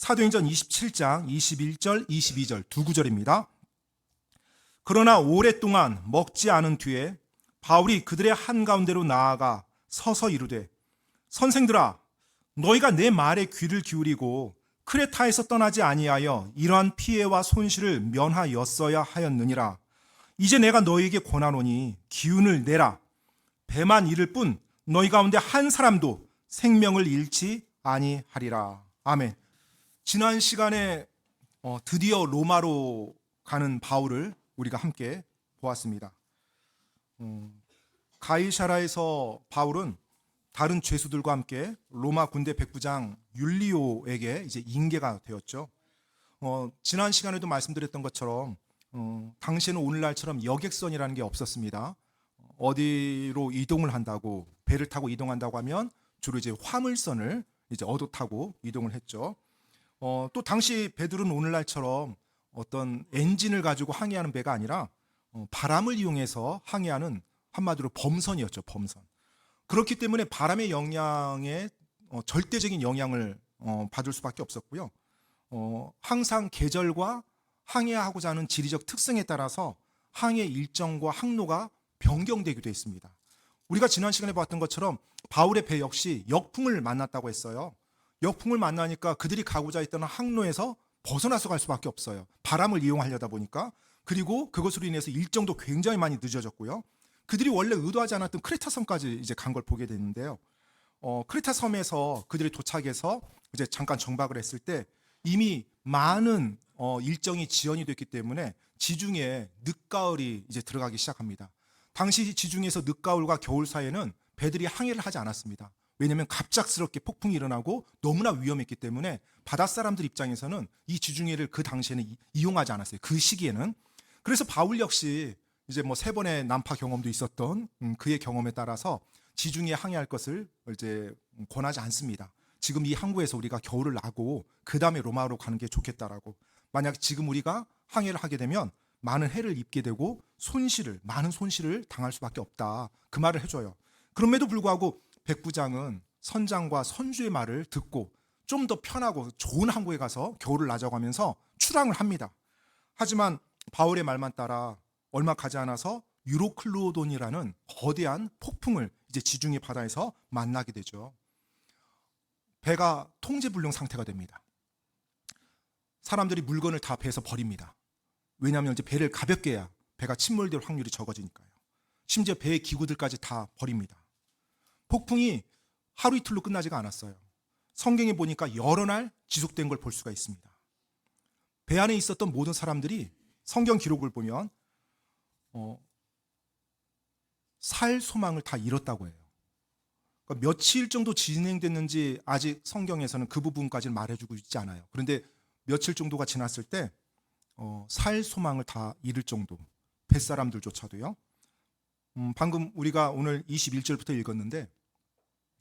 사도행전 27장 21절 22절 두 구절입니다. 그러나 오랫동안 먹지 않은 뒤에 바울이 그들의 한가운데로 나아가 서서 이르되 선생들아 너희가 내 말에 귀를 기울이고 크레타에서 떠나지 아니하여 이러한 피해와 손실을 면하였어야 하였느니라. 이제 내가 너희에게 권하노니 기운을 내라. 배만 잃을 뿐 너희 가운데 한 사람도 생명을 잃지 아니하리라. 아멘. 지난 시간에 드디어 로마로 가는 바울을 우리가 함께 보았습니다. 가이사라에서 바울은 다른 죄수들과 함께 로마 군대 백부장 율리오에게 이제 인계가 되었죠. 지난 시간에도 말씀드렸던 것처럼 당시에는 오늘날처럼 여객선이라는 게 없었습니다. 어디로 이동을 한다고 배를 타고 이동한다고 하면 주로 이제 화물선을 이제 얻어 타고 이동을 했죠. 또 당시 배들은 오늘날처럼 어떤 엔진을 가지고 항해하는 배가 아니라 바람을 이용해서 항해하는 한마디로 범선이었죠. 범선. 그렇기 때문에 바람의 영향에 절대적인 영향을 받을 수밖에 없었고요. 항상 계절과 항해하고자 하는 지리적 특성에 따라서 항해 일정과 항로가 변경되기도 했습니다. 우리가 지난 시간에 봤던 것처럼 바울의 배 역시 역풍을 만났다고 했어요. 역풍을 만나니까 그들이 가고자 했던 항로에서 벗어나서 갈 수밖에 없어요. 바람을 이용하려다 보니까. 그리고 그것으로 인해서 일정도 굉장히 많이 늦어졌고요. 그들이 원래 의도하지 않았던 크레타 섬까지 이제 간 걸 보게 됐는데요. 크레타 섬에서 그들이 도착해서 이제 잠깐 정박을 했을 때 이미 많은 일정이 지연이 됐기 때문에 지중해에 늦가을이 이제 들어가기 시작합니다. 당시 지중해에서 늦가을과 겨울 사이에는 배들이 항해를 하지 않았습니다. 왜냐하면 갑작스럽게 폭풍이 일어나고 너무나 위험했기 때문에 바닷사람들 입장에서는 이 지중해를 그 당시에는 이용하지 않았어요. 그 시기에는. 그래서 바울 역시 이제 뭐 3번의 난파 경험도 있었던 그의 경험에 따라서 지중해 항해할 것을 이제 권하지 않습니다. 지금 이 항구에서 우리가 겨울을 나고 그 다음에 로마로 가는 게 좋겠다라고. 만약 지금 우리가 항해를 하게 되면 많은 해를 입게 되고 많은 손실을 당할 수밖에 없다. 그 말을 해줘요. 그럼에도 불구하고 백부장은 선장과 선주의 말을 듣고 좀 더 편하고 좋은 항구에 가서 겨울을 나자고 하면서 출항을 합니다. 하지만 바울의 말만 따라 얼마 가지 않아서 유로클로돈이라는 거대한 폭풍을 이제 지중해 바다에서 만나게 되죠. 배가 통제불능 상태가 됩니다. 사람들이 물건을 다 배에서 버립니다. 왜냐하면 이제 배를 가볍게 해야 배가 침몰될 확률이 적어지니까요. 심지어 배의 기구들까지 다 버립니다. 폭풍이 하루 이틀로 끝나지가 않았어요. 성경에 보니까 여러 날 지속된 걸 볼 수가 있습니다. 배 안에 있었던 모든 사람들이 성경 기록을 보면 살 소망을 다 잃었다고 해요. 그러니까 며칠 정도 진행됐는지 아직 성경에서는 그 부분까지는 말해주고 있지 않아요. 그런데 며칠 정도가 지났을 때 살 소망을 다 잃을 정도, 뱃사람들조차도요. 방금 우리가 오늘 21절부터 읽었는데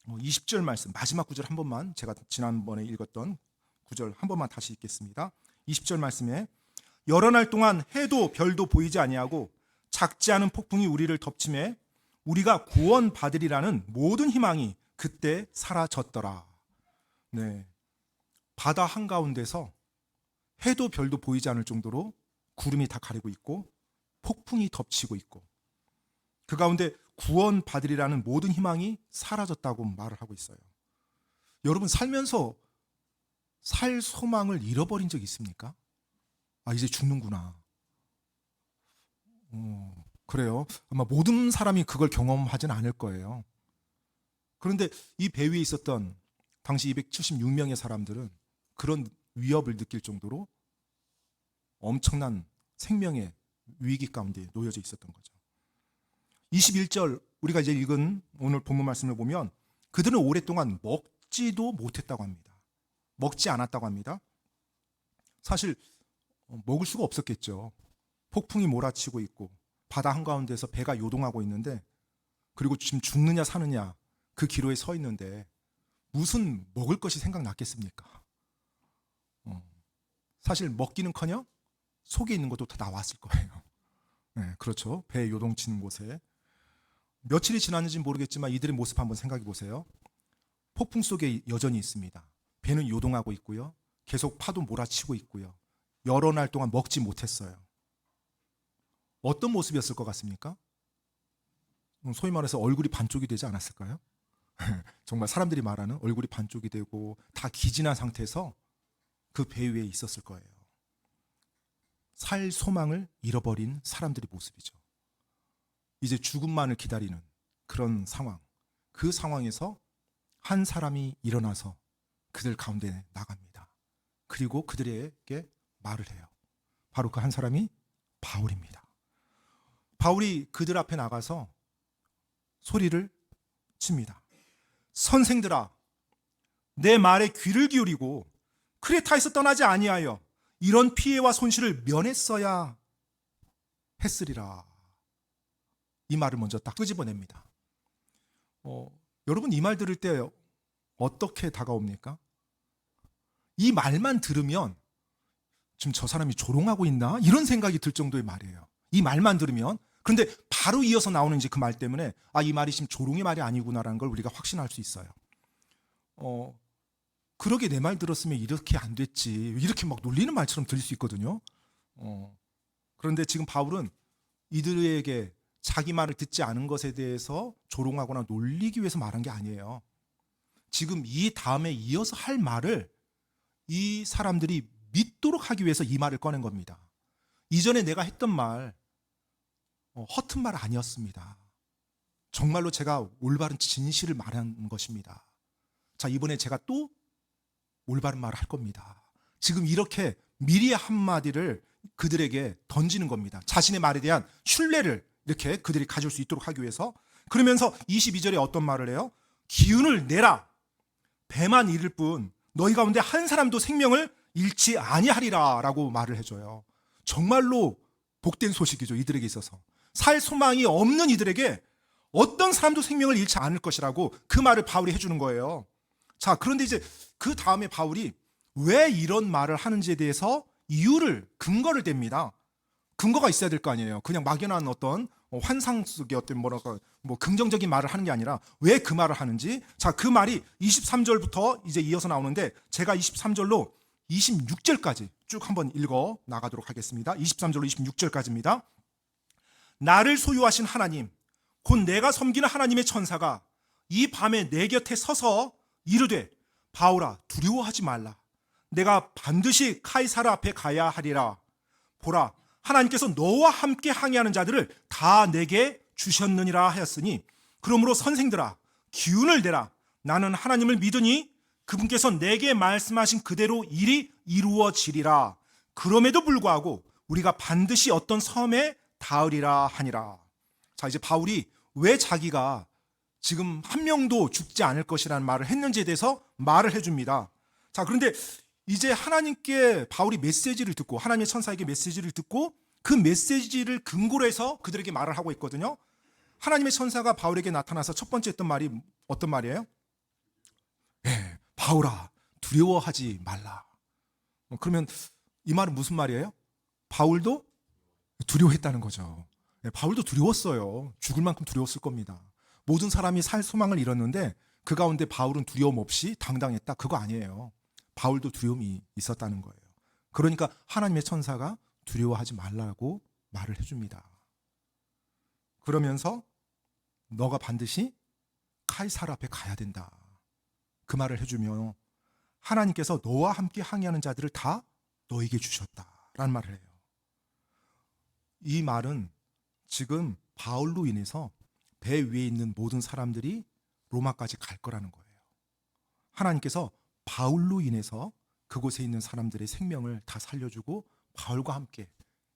20절 말씀 마지막 구절 한 번만, 제가 지난번에 읽었던 구절 한 번만 다시 읽겠습니다. 20절 말씀에 여러 날 동안 해도 별도 보이지 아니하고 작지 않은 폭풍이 우리를 덮침에 우리가 구원받으리라는 모든 희망이 그때 사라졌더라. 네, 바다 한가운데서 해도 별도 보이지 않을 정도로 구름이 다 가리고 있고 폭풍이 덮치고 있고 그 가운데 구원받으리라는 모든 희망이 사라졌다고 말을 하고 있어요. 여러분 살면서 살 소망을 잃어버린 적 있습니까? 이제 죽는구나. 그래요. 아마 모든 사람이 그걸 경험하진 않을 거예요. 그런데 이 배 위에 있었던 당시 276명의 사람들은 그런 위협을 느낄 정도로 엄청난 생명의 위기 가운데 놓여져 있었던 거죠. 21절 우리가 이제 읽은 오늘 본문 말씀을 보면 그들은 오랫동안 먹지도 못했다고 합니다. 먹지 않았다고 합니다. 사실 먹을 수가 없었겠죠. 폭풍이 몰아치고 있고 바다 한가운데서 배가 요동하고 있는데 그리고 지금 죽느냐 사느냐 그 기로에 서 있는데 무슨 먹을 것이 생각났겠습니까? 사실 먹기는커녕 속에 있는 것도 다 나왔을 거예요. 네, 그렇죠. 배 요동치는 곳에 며칠이 지났는지 모르겠지만 이들의 모습 한번 생각해 보세요. 폭풍 속에 여전히 있습니다. 배는 요동하고 있고요. 계속 파도 몰아치고 있고요. 여러 날 동안 먹지 못했어요. 어떤 모습이었을 것 같습니까? 소위 말해서 얼굴이 반쪽이 되지 않았을까요? 정말 사람들이 말하는 얼굴이 반쪽이 되고 다 기진한 상태에서 그 배 위에 있었을 거예요. 살 소망을 잃어버린 사람들의 모습이죠. 이제 죽음만을 기다리는 그런 상황. 그 상황에서 한 사람이 일어나서 그들 가운데 나갑니다. 그리고 그들에게 말을 해요. 바로 그 한 사람이 바울입니다. 바울이 그들 앞에 나가서 소리를 칩니다. 선생들아, 내 말에 귀를 기울이고 크레타에서 떠나지 아니하여 이런 피해와 손실을 면했어야 했으리라. 이 말을 먼저 딱 끄집어냅니다. 여러분 이 말 들을 때 어떻게 다가옵니까? 이 말만 들으면 지금 저 사람이 조롱하고 있나? 이런 생각이 들 정도의 말이에요. 이 말만 들으면. 그런데 바로 이어서 나오는 이제 그 말 때문에 이 말이 지금 조롱의 말이 아니구나라는 걸 우리가 확신할 수 있어요. 그러게 내 말 들었으면 이렇게 안 됐지. 이렇게 막 놀리는 말처럼 들릴 수 있거든요. 그런데 지금 바울은 이들에게 자기 말을 듣지 않은 것에 대해서 조롱하거나 놀리기 위해서 말한 게 아니에요. 지금 이 다음에 이어서 할 말을 이 사람들이 믿도록 하기 위해서 이 말을 꺼낸 겁니다. 이전에 내가 했던 말 허튼 말 아니었습니다. 정말로 제가 올바른 진실을 말한 것입니다. 자, 이번에 제가 또 올바른 말을 할 겁니다. 지금 이렇게 미리 한마디를 그들에게 던지는 겁니다. 자신의 말에 대한 신뢰를 이렇게 그들이 가질 수 있도록 하기 위해서. 그러면서 22절에 어떤 말을 해요? 기운을 내라. 배만 잃을 뿐 너희 가운데 한 사람도 생명을 잃지 아니하리라 라고 말을 해줘요. 정말로 복된 소식이죠. 이들에게 있어서 살 소망이 없는 이들에게 어떤 사람도 생명을 잃지 않을 것이라고 그 말을 바울이 해주는 거예요. 자, 그런데 이제 그 다음에 바울이 왜 이런 말을 하는지에 대해서 이유를, 근거를 댑니다. 근거가 있어야 될 거 아니에요. 그냥 막연한 어떤 환상 속의 어떤 긍정적인 말을 하는 게 아니라 왜 그 말을 하는지. 자, 그 말이 23절부터 이제 이어서 나오는데 제가 23절로 26절까지 쭉 한번 읽어 나가도록 하겠습니다. 23절로 26절까지입니다. 나를 소유하신 하나님, 곧 내가 섬기는 하나님의 천사가 이 밤에 내 곁에 서서 이르되 바울아 두려워하지 말라. 내가 반드시 카이사르 앞에 가야 하리라. 보라, 하나님께서 너와 함께 항해하는 자들을 다 내게 주셨느니라 하였으니 그러므로 선생들아 기운을 내라. 나는 하나님을 믿으니 그분께서 내게 말씀하신 그대로 일이 이루어지리라. 그럼에도 불구하고 우리가 반드시 어떤 섬에 닿으리라 하니라. 자, 이제 바울이 왜 자기가 지금 한 명도 죽지 않을 것이라는 말을 했는지에 대해서 말을 해줍니다. 자, 그런데 이제 하나님께 바울이 메시지를 듣고 하나님의 천사에게 메시지를 듣고 그 메시지를 근거로 해서 그들에게 말을 하고 있거든요. 하나님의 천사가 바울에게 나타나서 첫 번째 했던 말이 어떤 말이에요? 네, 바울아 두려워하지 말라. 그러면 이 말은 무슨 말이에요? 바울도 두려워했다는 거죠. 네, 바울도 두려웠어요. 죽을 만큼 두려웠을 겁니다. 모든 사람이 살 소망을 잃었는데 그 가운데 바울은 두려움 없이 당당했다. 그거 아니에요. 바울도 두려움이 있었다는 거예요. 그러니까 하나님의 천사가 두려워하지 말라고 말을 해줍니다. 그러면서 너가 반드시 카이사르 앞에 가야 된다. 그 말을 해주며 하나님께서 너와 함께 항해하는 자들을 다 너에게 주셨다라는 말을 해요. 이 말은 지금 바울로 인해서 배 위에 있는 모든 사람들이 로마까지 갈 거라는 거예요. 하나님께서 바울로 인해서 그곳에 있는 사람들의 생명을 다 살려주고 바울과 함께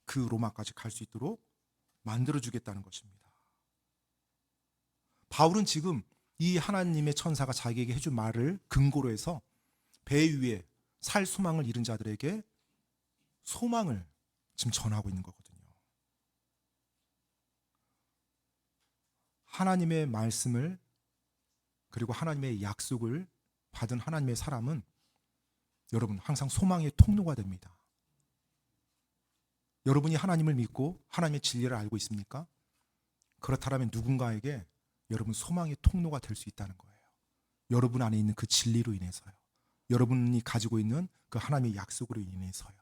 그 로마까지 갈 수 있도록 만들어주겠다는 것입니다. 바울은 지금 이 하나님의 천사가 자기에게 해준 말을 근거로 해서 배 위에 살 소망을 잃은 자들에게 소망을 지금 전하고 있는 거거든요. 하나님의 말씀을 그리고 하나님의 약속을 받은 하나님의 사람은 여러분 항상 소망의 통로가 됩니다. 여러분이 하나님을 믿고 하나님의 진리를 알고 있습니까? 그렇다면 누군가에게 여러분 소망의 통로가 될 수 있다는 거예요. 여러분 안에 있는 그 진리로 인해서요. 여러분이 가지고 있는 그 하나님의 약속으로 인해서요.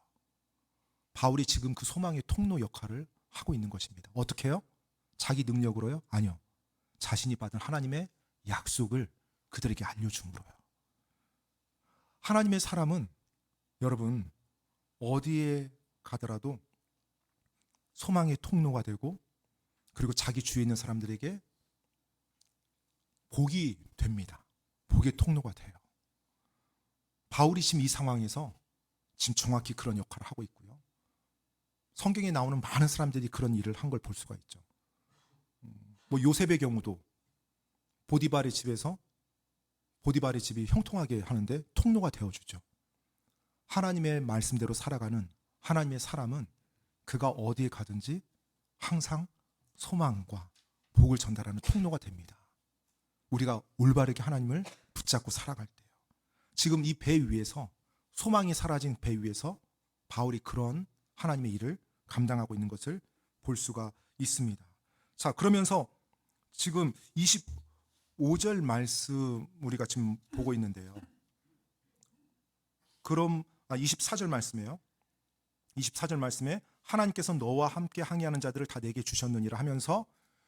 바울이 지금 그 소망의 통로 역할을 하고 있는 것입니다. 어떻게 해요? 자기 능력으로요? 아니요. 자신이 받은 하나님의 약속을 그들에게 알려줌으로요. 하나님의 사람은 여러분 어디에 가더라도 소망의 통로가 되고, 그리고 자기 주위에 있는 사람들에게 복이 됩니다. 복의 통로가 돼요. 바울이 지금 이 상황에서 지금 정확히 그런 역할을 하고 있고요. 성경에 나오는 많은 사람들이 그런 일을 한 걸 볼 수가 있죠. 뭐 요셉의 경우도 보디발의 집이 형통하게 하는데 통로가 되어주죠. 하나님의 말씀대로 살아가는 하나님의 사람은 그가 어디에 가든지 항상 소망과 복을 전달하는 통로가 됩니다. 우리가 올바르게 하나님을 붙잡고 살아갈 때요. 지금 이 배 위에서, 소망이 사라진 배 위에서 바울이 그런 하나님의 일을 감당하고 있는 것을 볼 수가 있습니다. 자, 그러면서 지금 25절 말씀 우리가 지금 보고 있는데요. 24절 말씀이에요. 24절 말씀에 하나님께서 너와 함께 항해하는 자들을 다 내게 주셨느니라 하면서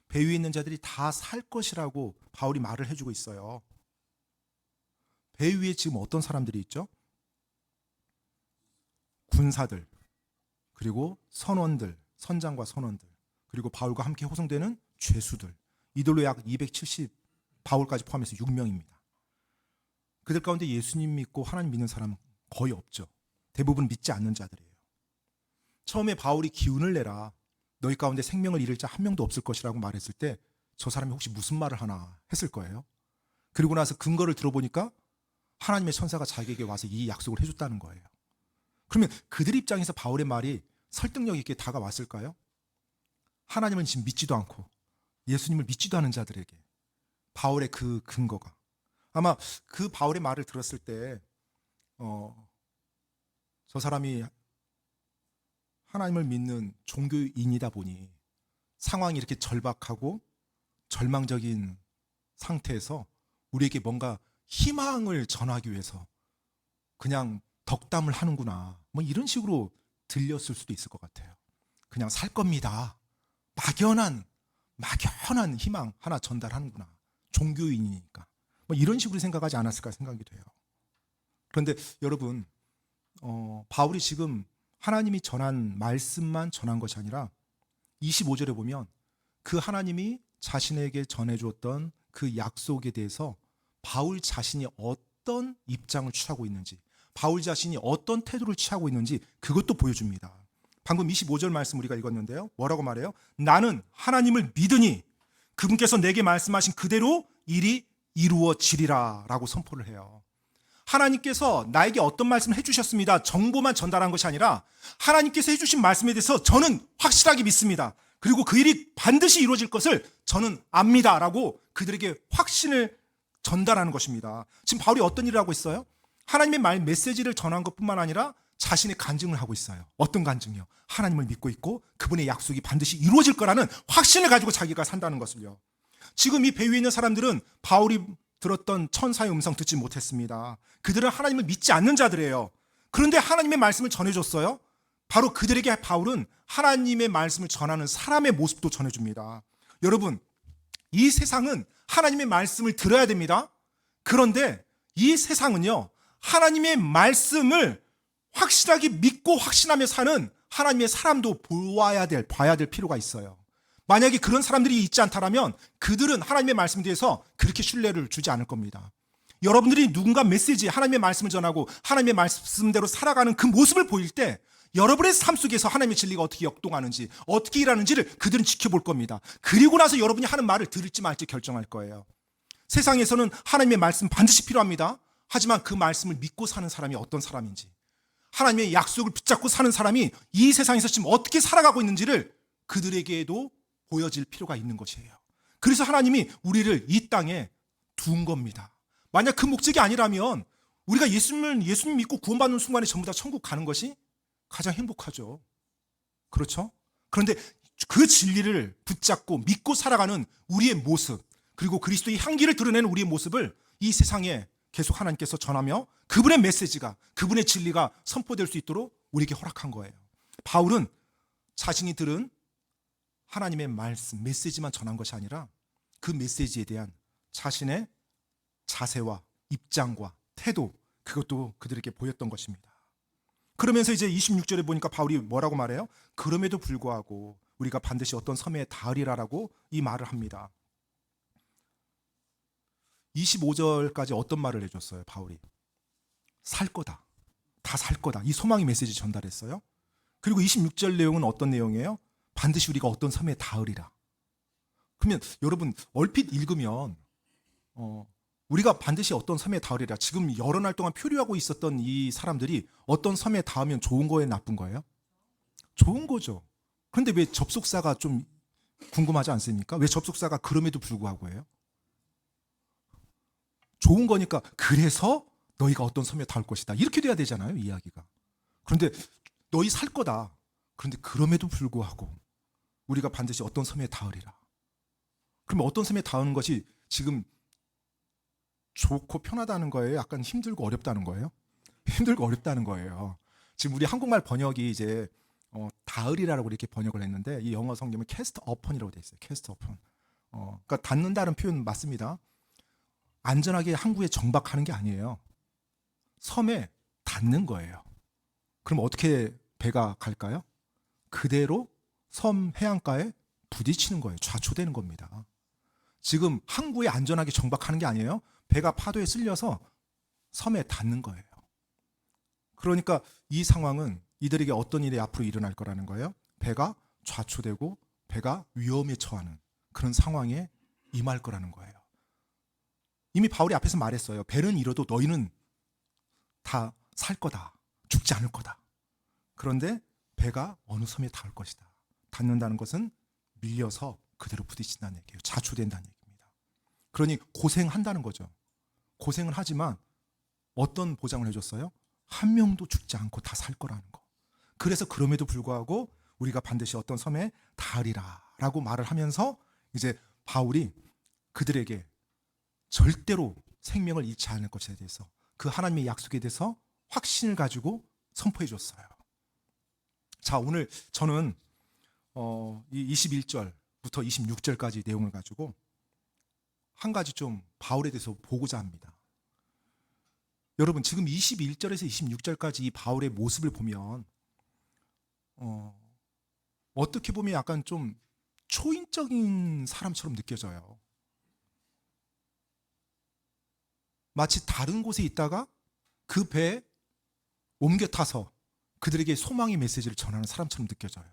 배 위에 있는 자들이 다 살 것이라고 바울이 말을 해주고 있어요. 배 위에 지금 어떤 사람들이 있죠? 군사들, 그리고 선원들, 선장과 선원들, 그리고 바울과 함께 호송되는 죄수들, 이들로 약 270, 바울까지 포함해서 6명입니다. 그들 가운데 예수님 믿고 하나님 믿는 사람은 거의 없죠. 대부분 믿지 않는 자들이에요. 처음에 바울이 기운을 내라, 너희 가운데 생명을 잃을 자 한 명도 없을 것이라고 말했을 때 저 사람이 혹시 무슨 말을 하나 했을 거예요. 그리고 나서 근거를 들어보니까 하나님의 천사가 자기에게 와서 이 약속을 해줬다는 거예요. 그러면 그들 입장에서 바울의 말이 설득력 있게 다가왔을까요? 하나님을 지금 믿지도 않고 예수님을 믿지도 않은 자들에게 바울의 그 근거가, 아마 그 바울의 말을 들었을 때 저 사람이 하나님을 믿는 종교인이다 보니 상황이 이렇게 절박하고 절망적인 상태에서 우리에게 뭔가 희망을 전하기 위해서 그냥 덕담을 하는구나, 뭐 이런 식으로 들렸을 수도 있을 것 같아요. 그냥 살 겁니다, 막연한 희망 하나 전달하는구나, 종교인이니까, 뭐 이런 식으로 생각하지 않았을까 생각이 돼요. 그런데 여러분, 바울이 지금 하나님이 전한 말씀만 전한 것이 아니라 25절에 보면 그 하나님이 자신에게 전해주었던 그 약속에 대해서 바울 자신이 어떤 입장을 취하고 있는지, 바울 자신이 어떤 태도를 취하고 있는지 그것도 보여줍니다. 방금 25절 말씀 우리가 읽었는데요. 뭐라고 말해요? 나는 하나님을 믿으니 그분께서 내게 말씀하신 그대로 일이 이루어지리라 라고 선포를 해요. 하나님께서 나에게 어떤 말씀을 해주셨습니다, 정보만 전달한 것이 아니라 하나님께서 해주신 말씀에 대해서 저는 확실하게 믿습니다. 그리고 그 일이 반드시 이루어질 것을 저는 압니다 라고 그들에게 확신을 전달하는 것입니다. 지금 바울이 어떤 일을 하고 있어요? 하나님의 말 메시지를 전한 것뿐만 아니라 자신의 간증을 하고 있어요. 어떤 간증이요? 하나님을 믿고 있고 그분의 약속이 반드시 이루어질 거라는 확신을 가지고 자기가 산다는 것을요. 지금 이 배 위에 있는 사람들은 바울이 들었던 천사의 음성 듣지 못했습니다. 그들은 하나님을 믿지 않는 자들이에요. 그런데 하나님의 말씀을 전해줬어요. 바로 그들에게 바울은 하나님의 말씀을 전하는 사람의 모습도 전해줍니다. 여러분, 이 세상은 하나님의 말씀을 들어야 됩니다. 그런데 이 세상은요, 하나님의 말씀을 확실하게 믿고 확신하며 사는 하나님의 사람도 봐야 될 필요가 있어요. 만약에 그런 사람들이 있지 않다면 그들은 하나님의 말씀에 대해서 그렇게 신뢰를 주지 않을 겁니다. 여러분들이 누군가 메시지, 하나님의 말씀을 전하고 하나님의 말씀대로 살아가는 그 모습을 보일 때 여러분의 삶 속에서 하나님의 진리가 어떻게 역동하는지, 어떻게 일하는지를 그들은 지켜볼 겁니다. 그리고 나서 여러분이 하는 말을 들을지 말지 결정할 거예요. 세상에서는 하나님의 말씀 반드시 필요합니다. 하지만 그 말씀을 믿고 사는 사람이 어떤 사람인지, 하나님의 약속을 붙잡고 사는 사람이 이 세상에서 지금 어떻게 살아가고 있는지를 그들에게도 보여질 필요가 있는 것이에요. 그래서 하나님이 우리를 이 땅에 둔 겁니다. 만약 그 목적이 아니라면 우리가 예수님 믿고 구원받는 순간에 전부 다 천국 가는 것이 가장 행복하죠. 그렇죠? 그런데 그 진리를 붙잡고 믿고 살아가는 우리의 모습, 그리고 그리스도의 향기를 드러내는 우리의 모습을 이 세상에 계속 하나님께서 전하며 그분의 메시지가, 그분의 진리가 선포될 수 있도록 우리에게 허락한 거예요. 바울은 자신이 들은 하나님의 말씀, 메시지만 전한 것이 아니라 그 메시지에 대한 자신의 자세와 입장과 태도, 그것도 그들에게 보였던 것입니다. 그러면서 이제 26절에 보니까 바울이 뭐라고 말해요? 그럼에도 불구하고 우리가 반드시 어떤 섬에 닿으리라라고 이 말을 합니다. 25절까지 어떤 말을 해줬어요, 바울이? 살 거다. 다 살 거다. 이 소망의 메시지 전달했어요. 그리고 26절 내용은 어떤 내용이에요? 반드시 우리가 어떤 섬에 닿으리라. 그러면 여러분 얼핏 읽으면 우리가 반드시 어떤 섬에 닿으리라. 지금 여러 날 동안 표류하고 있었던 이 사람들이 어떤 섬에 닿으면 좋은 거예요, 나쁜 거예요? 좋은 거죠. 그런데 왜 접속사가 좀 궁금하지 않습니까? 왜 접속사가 그럼에도 불구하고예요? 좋은 거니까 그래서 너희가 어떤 섬에 닿을 것이다. 이렇게 돼야 되잖아요, 이야기가. 그런데 너희 살 거다. 그런데 그럼에도 불구하고 우리가 반드시 어떤 섬에 닿으리라. 그러면 어떤 섬에 닿는 것이 지금 좋고 편하다는 거예요? 약간 힘들고 어렵다는 거예요? 힘들고 어렵다는 거예요. 지금 우리 한국말 번역이 이제 닿으리라고 이렇게 번역을 했는데 이 영어 성경은 cast upon이라고 돼 있어요. cast upon. 그러니까 닿는다는 표현 맞습니다. 안전하게 항구에 정박하는 게 아니에요. 섬에 닿는 거예요. 그럼 어떻게 배가 갈까요? 그대로 섬 해안가에 부딪히는 거예요. 좌초되는 겁니다. 지금 항구에 안전하게 정박하는 게 아니에요. 배가 파도에 쓸려서 섬에 닿는 거예요. 그러니까 이 상황은 이들에게 어떤 일이 앞으로 일어날 거라는 거예요. 배가 좌초되고 배가 위험에 처하는 그런 상황에 임할 거라는 거예요. 이미 바울이 앞에서 말했어요. 배는 잃어도 너희는 다 살 거다. 죽지 않을 거다. 그런데 배가 어느 섬에 닿을 것이다. 닿는다는 것은 밀려서 그대로 부딪힌다는 얘기예요. 자초된다는 얘기입니다. 그러니 고생한다는 거죠. 고생을 하지만 어떤 보장을 해줬어요? 한 명도 죽지 않고 다 살 거라는 거. 그래서 그럼에도 불구하고 우리가 반드시 어떤 섬에 닿으리라 라고 말을 하면서 이제 바울이 그들에게 절대로 생명을 잃지 않을 것에 대해서 그 하나님의 약속에 대해서 확신을 가지고 선포해 줬어요. 자, 오늘 저는 이 21절부터 26절까지 내용을 가지고 한 가지 좀 바울에 대해서 보고자 합니다. 여러분 지금 21절에서 26절까지 이 바울의 모습을 보면 어떻게 보면 약간 좀 초인적인 사람처럼 느껴져요. 마치 다른 곳에 있다가 그 배에 옮겨 타서 그들에게 소망의 메시지를 전하는 사람처럼 느껴져요.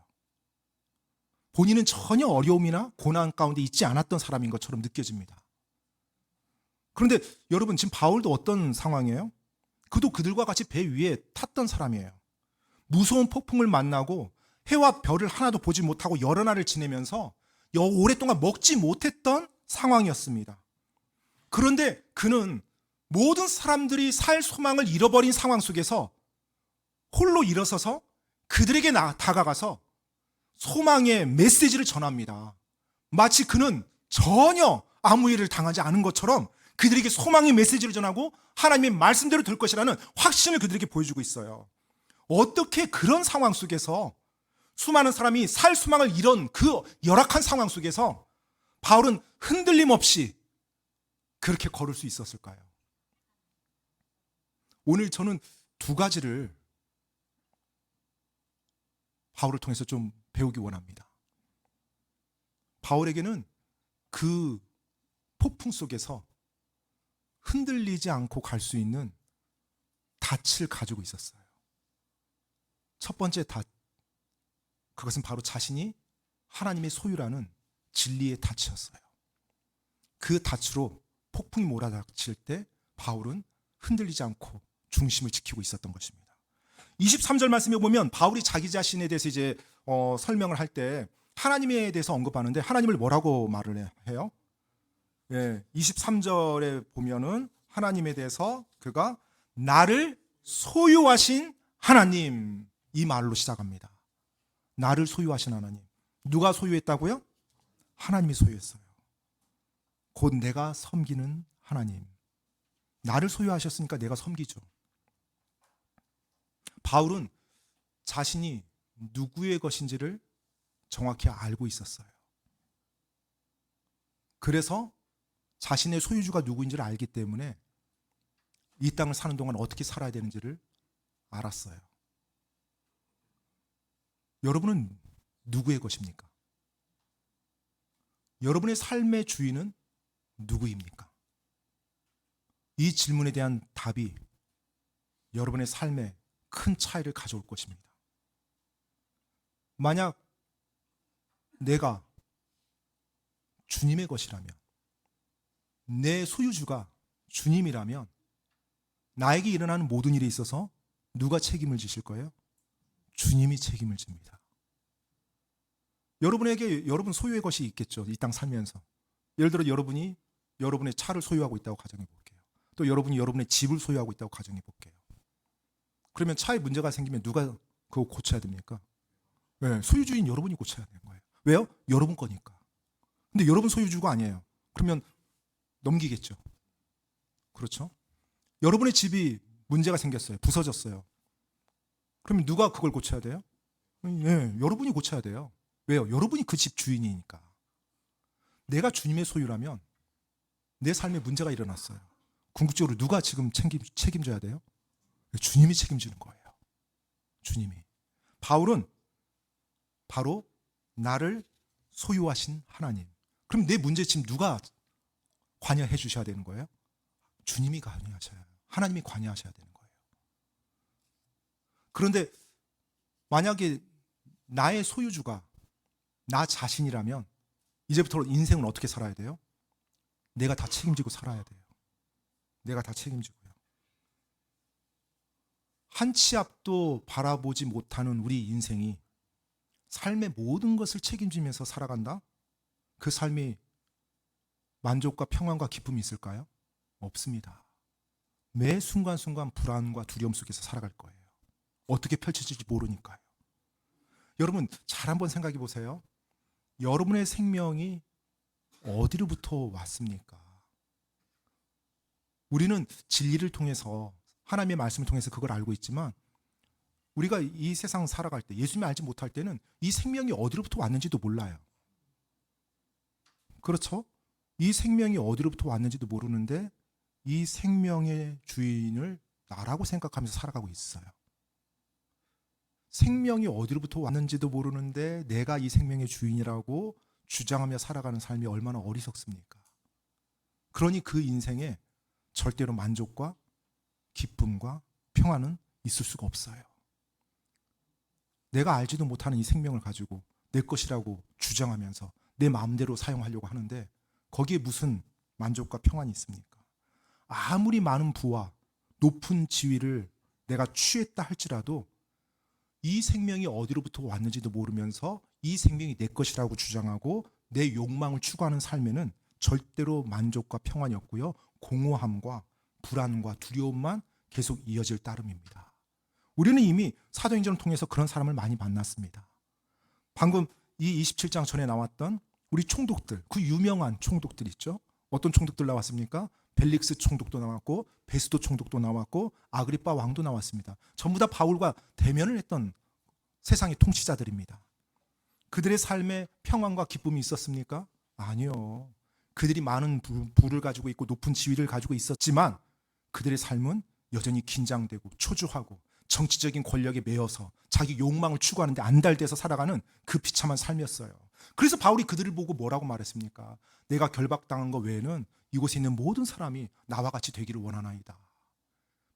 본인은 전혀 어려움이나 고난 가운데 있지 않았던 사람인 것처럼 느껴집니다. 그런데 여러분 지금 바울도 어떤 상황이에요? 그도 그들과 같이 배 위에 탔던 사람이에요. 무서운 폭풍을 만나고 해와 별을 하나도 보지 못하고 여러 날을 지내면서 오랫동안 먹지 못했던 상황이었습니다. 그런데 그는 모든 사람들이 살 소망을 잃어버린 상황 속에서 홀로 일어서서 그들에게 다가가서 소망의 메시지를 전합니다. 마치 그는 전혀 아무 일을 당하지 않은 것처럼 그들에게 소망의 메시지를 전하고 하나님의 말씀대로 될 것이라는 확신을 그들에게 보여주고 있어요. 어떻게 그런 상황 속에서 수많은 사람이 살 소망을 잃은 그 열악한 상황 속에서 바울은 흔들림 없이 그렇게 걸을 수 있었을까요? 오늘 저는 두 가지를 바울을 통해서 좀 배우기 원합니다. 바울에게는 그 폭풍 속에서 흔들리지 않고 갈 수 있는 닻을 가지고 있었어요. 첫 번째 닻, 그것은 바로 자신이 하나님의 소유라는 진리의 닻이었어요. 그 닻으로 폭풍이 몰아닥칠 때 바울은 흔들리지 않고 중심을 지키고 있었던 것입니다. 23절 말씀에 보면 바울이 자기 자신에 대해서 이제 설명을 할 때 하나님에 대해서 언급하는데 하나님을 뭐라고 말을 해요? 23절에 보면은 하나님에 대해서 그가 나를 소유하신 하나님, 이 말로 시작합니다. 나를 소유하신 하나님. 누가 소유했다고요? 하나님이 소유했어요. 곧 내가 섬기는 하나님. 나를 소유하셨으니까 내가 섬기죠. 바울은 자신이 누구의 것인지를 정확히 알고 있었어요. 그래서 자신의 소유주가 누구인지를 알기 때문에 이 땅을 사는 동안 어떻게 살아야 되는지를 알았어요. 여러분은 누구의 것입니까? 여러분의 삶의 주인은 누구입니까? 이 질문에 대한 답이 여러분의 삶에 큰 차이를 가져올 것입니다. 만약 내가 주님의 것이라면, 내 소유주가 주님이라면 나에게 일어나는 모든 일에 있어서 누가 책임을 지실 거예요? 주님이 책임을 집니다. 여러분에게 여러분 소유의 것이 있겠죠. 이 땅 살면서. 예를 들어 여러분이 여러분의 차를 소유하고 있다고 가정해 볼게요. 또 여러분이 여러분의 집을 소유하고 있다고 가정해 볼게요. 그러면 차에 문제가 생기면 누가 그거 고쳐야 됩니까? 네, 소유주인 여러분이 고쳐야 되는 거예요. 왜요? 여러분 거니까. 근데 여러분 소유주가 아니에요. 그러면 넘기겠죠. 그렇죠? 여러분의 집이 문제가 생겼어요. 부서졌어요. 그러면 누가 그걸 고쳐야 돼요? 네, 여러분이 고쳐야 돼요. 왜요? 여러분이 그 집 주인이니까. 내가 주님의 소유라면 내 삶에 문제가 일어났어요. 궁극적으로 누가 지금 책임져야 돼요? 주님이 책임지는 거예요. 주님이. 바울은 바로 나를 소유하신 하나님. 그럼 내 문제 지금 누가 관여해 주셔야 되는 거예요? 주님이 관여하셔야, 하나님이 관여하셔야 되는 거예요. 그런데 만약에 나의 소유주가 나 자신이라면 이제부터 인생은 어떻게 살아야 돼요? 내가 다 책임지고 살아야 돼요. 내가 다 책임지고요. 한 치 앞도 바라보지 못하는 우리 인생이 삶의 모든 것을 책임지면서 살아간다? 그 삶이 만족과 평안과 기쁨이 있을까요? 없습니다. 매 순간순간 불안과 두려움 속에서 살아갈 거예요. 어떻게 펼쳐질지 모르니까요. 여러분 잘 한번 생각해 보세요. 여러분의 생명이 어디로부터 왔습니까? 우리는 진리를 통해서, 하나님의 말씀을 통해서 그걸 알고 있지만 우리가 이 세상 살아갈 때, 예수님을 알지 못할 때는 이 생명이 어디로부터 왔는지도 몰라요. 그렇죠? 이 생명이 어디로부터 왔는지도 모르는데 이 생명의 주인을 나라고 생각하면서 살아가고 있어요. 생명이 어디로부터 왔는지도 모르는데 내가 이 생명의 주인이라고 주장하며 살아가는 삶이 얼마나 어리석습니까? 그러니 그 인생에 절대로 만족과 기쁨과 평안은 있을 수가 없어요. 내가 알지도 못하는 이 생명을 가지고 내 것이라고 주장하면서 내 마음대로 사용하려고 하는데 거기에 무슨 만족과 평안이 있습니까? 아무리 많은 부와 높은 지위를 내가 취했다 할지라도 이 생명이 어디로부터 왔는지도 모르면서 이 생명이 내 것이라고 주장하고 내 욕망을 추구하는 삶에는 절대로 만족과 평안이 없고요. 공허함과 불안과 두려움만 계속 이어질 따름입니다. 우리는 이미 사도행전을 통해서 그런 사람을 많이 만났습니다. 방금 이 27장 전에 나왔던 우리 총독들, 그 유명한 총독들 있죠. 어떤 총독들 나왔습니까? 벨릭스 총독도 나왔고 베스도 총독도 나왔고 아그리빠 왕도 나왔습니다. 전부 다 바울과 대면을 했던 세상의 통치자들입니다. 그들의 삶에 평안과 기쁨이 있었습니까? 아니요. 그들이 많은 부를 가지고 있고 높은 지위를 가지고 있었지만 그들의 삶은 여전히 긴장되고 초조하고 정치적인 권력에 매여서 자기 욕망을 추구하는데 안달돼서 살아가는 그 비참한 삶이었어요. 그래서 바울이 그들을 보고 뭐라고 말했습니까? 내가 결박당한 것 외에는 이곳에 있는 모든 사람이 나와 같이 되기를 원하나이다.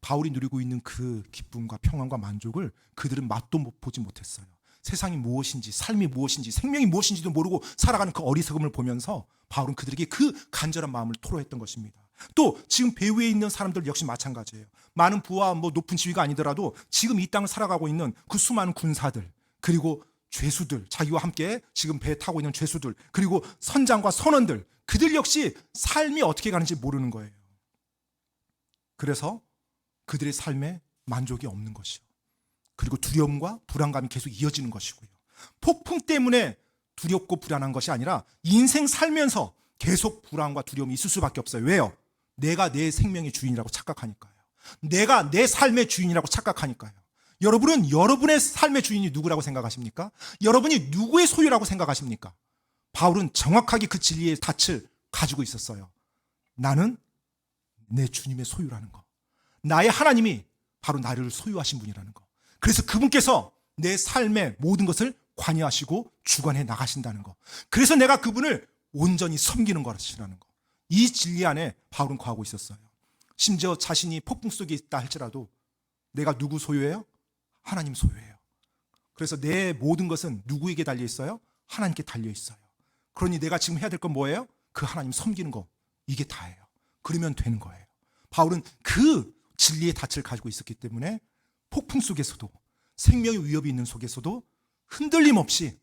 바울이 누리고 있는 그 기쁨과 평안과 만족을 그들은 맛도 보지 못했어요. 세상이 무엇인지, 삶이 무엇인지, 생명이 무엇인지도 모르고 살아가는 그 어리석음을 보면서 바울은 그들에게 그 간절한 마음을 토로했던 것입니다. 또 지금 배후에 있는 사람들 역시 마찬가지예요. 많은 부와 높은 지위가 아니더라도 지금 이 땅을 살아가고 있는 그 수많은 군사들, 그리고 죄수들, 자기와 함께 지금 배에 타고 있는 죄수들, 그리고 선장과 선원들, 그들 역시 삶이 어떻게 가는지 모르는 거예요. 그래서 그들의 삶에 만족이 없는 것이요. 그리고 두려움과 불안감이 계속 이어지는 것이고요. 폭풍 때문에 두렵고 불안한 것이 아니라 인생 살면서 계속 불안과 두려움이 있을 수밖에 없어요. 왜요? 내가 내 생명의 주인이라고 착각하니까요. 내가 내 삶의 주인이라고 착각하니까요. 여러분은 여러분의 삶의 주인이 누구라고 생각하십니까? 여러분이 누구의 소유라고 생각하십니까? 바울은 정확하게 그 진리의 닻을 가지고 있었어요. 나는 내 주님의 소유라는 거. 나의 하나님이 바로 나를 소유하신 분이라는 거. 그래서 그분께서 내 삶의 모든 것을 관여하시고 주관해 나가신다는 거. 그래서 내가 그분을 온전히 섬기는 것이라는 거. 이 진리 안에 바울은 거하고 있었어요. 심지어 자신이 폭풍 속에 있다 할지라도 내가 누구 소유예요? 하나님 소유예요. 그래서 내 모든 것은 누구에게 달려 있어요? 하나님께 달려 있어요. 그러니 내가 지금 해야 될 건 뭐예요? 그 하나님 섬기는 거. 이게 다예요. 그러면 되는 거예요. 바울은 그 진리의 닻을 가지고 있었기 때문에 폭풍 속에서도 생명의 위협이 있는 속에서도 흔들림 없이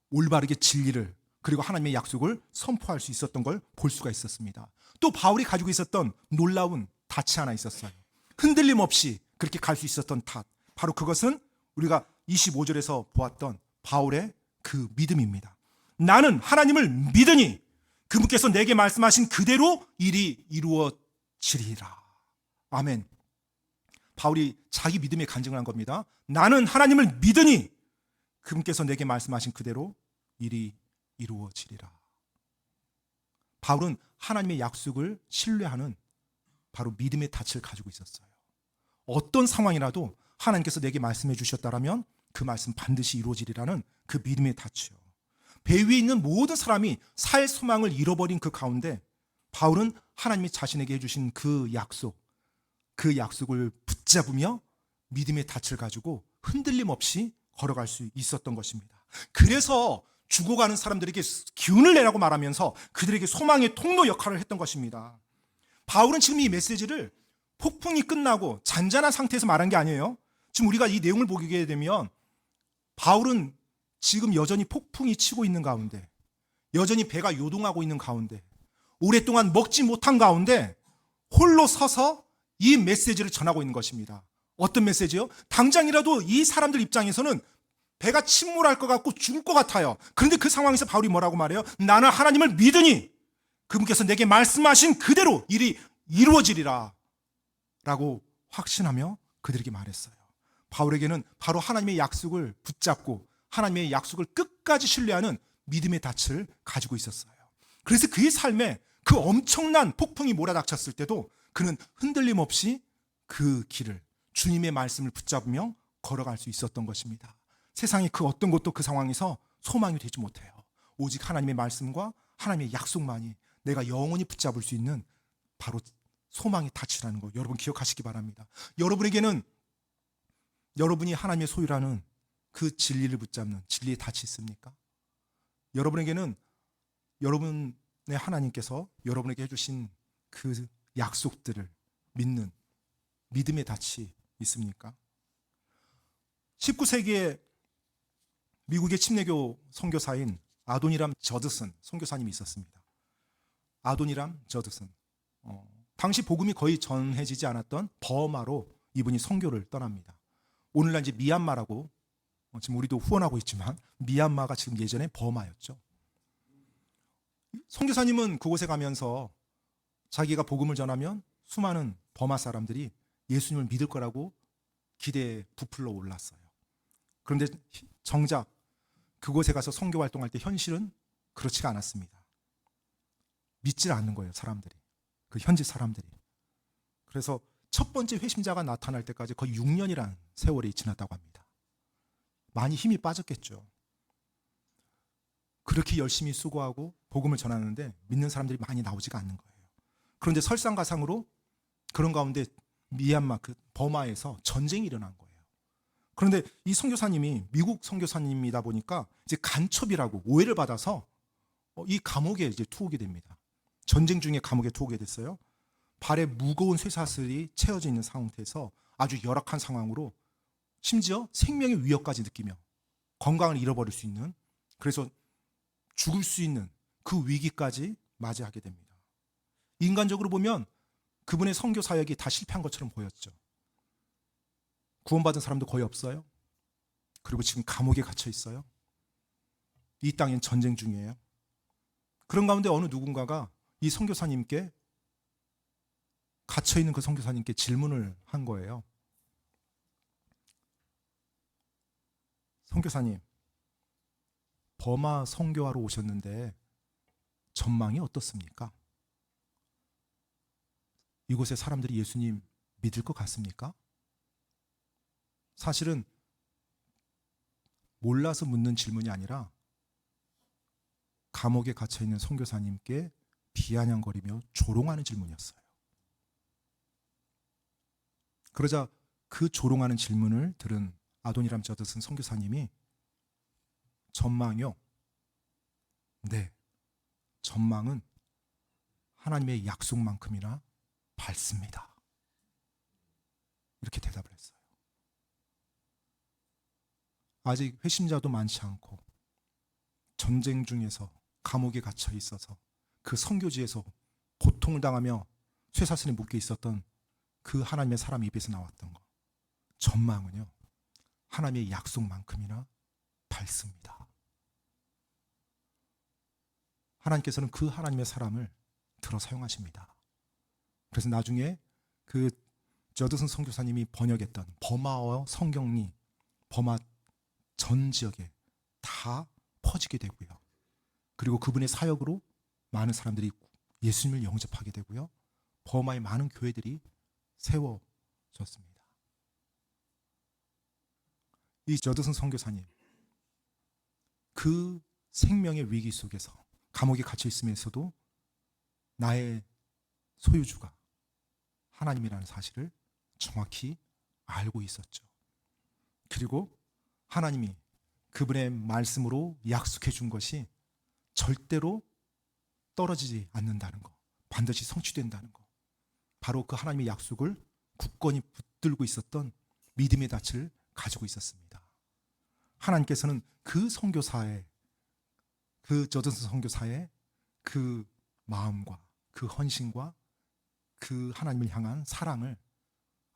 올바르게 진리를 그리고 하나님의 약속을 선포할 수 있었던 걸 볼 수가 있었습니다. 또 바울이 가지고 있었던 놀라운 닻이 하나 있었어요. 흔들림 없이 그렇게 갈 수 있었던 덫. 바로 그것은 우리가 25절에서 보았던 바울의 그 믿음입니다. 나는 하나님을 믿으니 그분께서 내게 말씀하신 그대로 일이 이루어지리라. 아멘. 바울이 자기 믿음에 간증을 한 겁니다. 나는 하나님을 믿으니 그분께서 내게 말씀하신 그대로 일이 이루어지리라. 바울은 하나님의 약속을 신뢰하는 바로 믿음의 닻을 가지고 있었어요. 어떤 상황이라도 하나님께서 내게 말씀해 주셨다라면 그 말씀 반드시 이루어지리라는 그 믿음의 닻이요. 배 위에 있는 모든 사람이 살 소망을 잃어버린 그 가운데 바울은 하나님이 자신에게 해주신 그 약속을 붙잡으며 믿음의 닻을 가지고 흔들림 없이 걸어갈 수 있었던 것입니다. 그래서 죽어가는 사람들에게 기운을 내라고 말하면서 그들에게 소망의 통로 역할을 했던 것입니다. 바울은 지금 이 메시지를 폭풍이 끝나고 잔잔한 상태에서 말한 게 아니에요. 지금 우리가 이 내용을 보게 되면 바울은 지금 여전히 폭풍이 치고 있는 가운데, 여전히 배가 요동하고 있는 가운데, 오랫동안 먹지 못한 가운데 홀로 서서 이 메시지를 전하고 있는 것입니다. 어떤 메시지요? 당장이라도 이 사람들 입장에서는 배가 침몰할 것 같고 죽을 것 같아요. 그런데 그 상황에서 바울이 뭐라고 말해요? 나는 하나님을 믿으니 그분께서 내게 말씀하신 그대로 일이 이루어지리라 라고 확신하며 그들에게 말했어요. 바울에게는 바로 하나님의 약속을 붙잡고 하나님의 약속을 끝까지 신뢰하는 믿음의 닻을 가지고 있었어요. 그래서 그의 삶에 그 엄청난 폭풍이 몰아닥쳤을 때도 그는 흔들림 없이 그 길을 주님의 말씀을 붙잡으며 걸어갈 수 있었던 것입니다. 세상의 그 어떤 것도 그 상황에서 소망이 되지 못해요. 오직 하나님의 말씀과 하나님의 약속만이 내가 영원히 붙잡을 수 있는 바로 소망의 닻이라는 거 여러분 기억하시기 바랍니다. 여러분에게는 여러분이 하나님의 소유라는 그 진리를 붙잡는 진리의 닻이 있습니까? 여러분에게는 여러분의 하나님께서 여러분에게 해주신 그 약속들을 믿는 믿음의 닻이 있습니까? 19세기에 미국의 침례교 선교사인 아도니람 저드슨 선교사님이 있었습니다. 아도니람 저드슨. 당시 복음이 거의 전해지지 않았던 버마로 이분이 선교를 떠납니다. 오늘날 이제 미얀마라고 지금 우리도 후원하고 있지만 미얀마가 지금 예전에 버마였죠. 선교사님은 그곳에 가면서 자기가 복음을 전하면 수많은 버마 사람들이 예수님을 믿을 거라고 기대에 부풀러 올랐어요. 그런데 정작 그곳에 가서 선교 활동할 때 현실은 그렇지가 않았습니다. 믿질 않는 거예요, 사람들이. 그 현지 사람들이. 그래서 첫 번째 회심자가 나타날 때까지 거의 6년이라는 세월이 지났다고 합니다. 많이 힘이 빠졌겠죠. 그렇게 열심히 수고하고 복음을 전하는데 믿는 사람들이 많이 나오지가 않는 거예요. 그런데 설상가상으로 그런 가운데 미얀마 그 버마에서 전쟁이 일어난 거예요. 그런데 이 선교사님이 미국 선교사님이다 보니까 이제 간첩이라고 오해를 받아서 이 감옥에 이제 투옥이 됩니다. 전쟁 중에 감옥에 투옥이 됐어요. 발에 무거운 쇠사슬이 채워져 있는 상태에서 아주 열악한 상황으로 심지어 생명의 위협까지 느끼며 건강을 잃어버릴 수 있는, 그래서 죽을 수 있는 그 위기까지 맞이하게 됩니다. 인간적으로 보면 그분의 선교 사역이 다 실패한 것처럼 보였죠. 구원받은 사람도 거의 없어요. 그리고 지금 감옥에 갇혀 있어요. 이 땅엔 전쟁 중이에요. 그런 가운데 어느 누군가가 이 선교사님께 갇혀있는 그 선교사님께 질문을 한 거예요. 선교사님, 버마 선교하러 오셨는데 전망이 어떻습니까? 이곳의 사람들이 예수님 믿을 것 같습니까? 사실은 몰라서 묻는 질문이 아니라 감옥에 갇혀있는 선교사님께 비아냥거리며 조롱하는 질문이었어요. 그러자 그 조롱하는 질문을 들은 아도니람 저드슨 선교사님이 전망이요? 네, 전망은 하나님의 약속만큼이나 밝습니다. 이렇게 대답을 했어요. 아직 회심자도 많지 않고 전쟁 중에서 감옥에 갇혀 있어서 그 선교지에서 고통을 당하며 쇠사슬에 묶여 있었던 그 하나님의 사람 입에서 나왔던 것, 전망은요, 하나님의 약속만큼이나 밝습니다. 하나님께서는 그 하나님의 사람을 들어 사용하십니다. 그래서 나중에 그 저드슨 선교사님이 번역했던 버마어 성경이 버마 전 지역에 다 퍼지게 되고요. 그리고 그분의 사역으로 많은 사람들이 예수님을 영접하게 되고요. 버마의 많은 교회들이 세워졌습니다. 이 저드슨 선교사님, 그 생명의 위기 속에서 감옥에 갇혀 있으면서도 나의 소유주가 하나님이라는 사실을 정확히 알고 있었죠. 그리고 하나님이 그분의 말씀으로 약속해 준 것이 절대로 떨어지지 않는다는 것, 반드시 성취된다는 것, 바로 그 하나님의 약속을 굳건히 붙들고 있었던 믿음의 닻을 가지고 있었습니다. 하나님께서는 그 선교사의, 그 저드슨 선교사의 그 마음과 그 헌신과 그 하나님을 향한 사랑을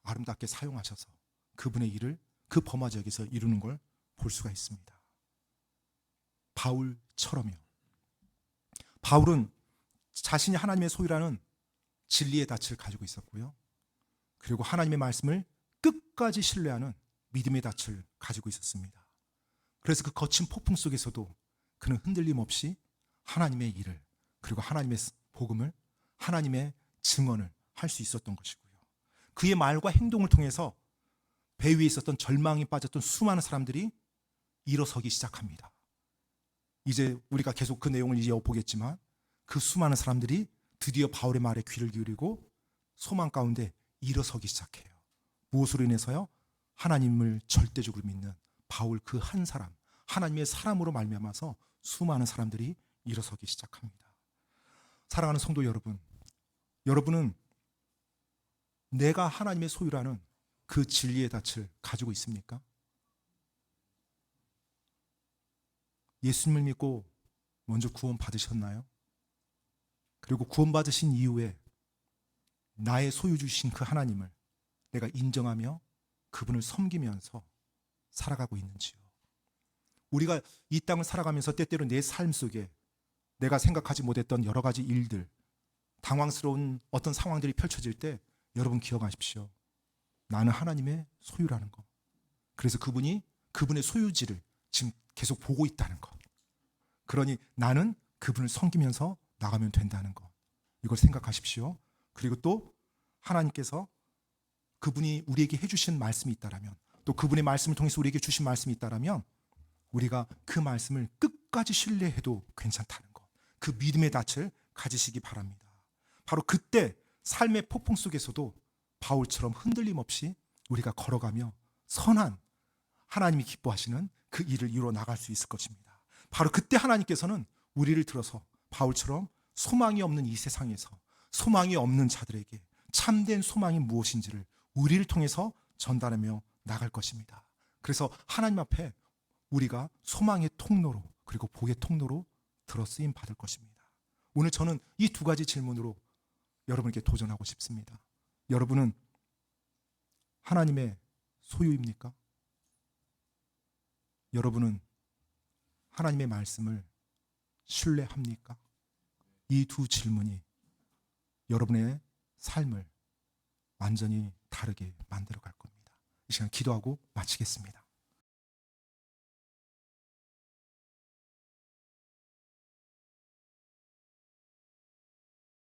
아름답게 사용하셔서 그분의 일을 그 버마 지역에서 이루는 걸 볼 수가 있습니다. 바울처럼요. 바울은 자신이 하나님의 소유라는 진리의 닻을 가지고 있었고요. 그리고 하나님의 말씀을 끝까지 신뢰하는 믿음의 닻을 가지고 있었습니다. 그래서 그 거친 폭풍 속에서도 그는 흔들림 없이 하나님의 일을, 그리고 하나님의 복음을, 하나님의 증언을 할 수 있었던 것이고요. 그의 말과 행동을 통해서 배 위에 있었던 절망에 빠졌던 수많은 사람들이 일어서기 시작합니다. 이제 우리가 계속 그 내용을 이어보겠지만 그 수많은 사람들이 드디어 바울의 말에 귀를 기울이고 소망 가운데 일어서기 시작해요. 무엇으로 인해서요? 하나님을 절대적으로 믿는 바울 그 한 사람, 하나님의 사람으로 말미암아서 수많은 사람들이 일어서기 시작합니다. 사랑하는 성도 여러분, 여러분은 내가 하나님의 소유라는 그 진리의 닻을 가지고 있습니까? 예수님을 믿고 먼저 구원 받으셨나요? 그리고 구원 받으신 이후에 나의 소유 주신 그 하나님을 내가 인정하며 그분을 섬기면서 살아가고 있는지요? 우리가 이 땅을 살아가면서 때때로 내 삶 속에 내가 생각하지 못했던 여러 가지 일들, 당황스러운 어떤 상황들이 펼쳐질 때 여러분 기억하십시오. 나는 하나님의 소유라는 것. 그래서 그분이 그분의 소유지를 지금 계속 보고 있다는 것. 그러니 나는 그분을 섬기면서 나가면 된다는 것. 이걸 생각하십시오. 그리고 또 하나님께서 그분이 우리에게 해주신 말씀이 있다라면, 또 그분의 말씀을 통해서 우리에게 주신 말씀이 있다라면 우리가 그 말씀을 끝까지 신뢰해도 괜찮다는 것. 그 믿음의 닻을 가지시기 바랍니다. 바로 그때 삶의 폭풍 속에서도 바울처럼 흔들림 없이 우리가 걸어가며 선한 하나님이 기뻐하시는 그 일을 이루어 나갈 수 있을 것입니다. 바로 그때 하나님께서는 우리를 들어서 바울처럼 소망이 없는 이 세상에서 소망이 없는 자들에게 참된 소망이 무엇인지를 우리를 통해서 전달하며 나갈 것입니다. 그래서 하나님 앞에 우리가 소망의 통로로, 그리고 복의 통로로 들어쓰임 받을 것입니다. 오늘 저는 이 두 가지 질문으로 여러분에게 도전하고 싶습니다. 여러분은 하나님의 소유입니까? 여러분은 하나님의 말씀을 신뢰합니까? 이 두 질문이 여러분의 삶을 완전히 다르게 만들어 갈 겁니다. 이 시간 기도하고 마치겠습니다.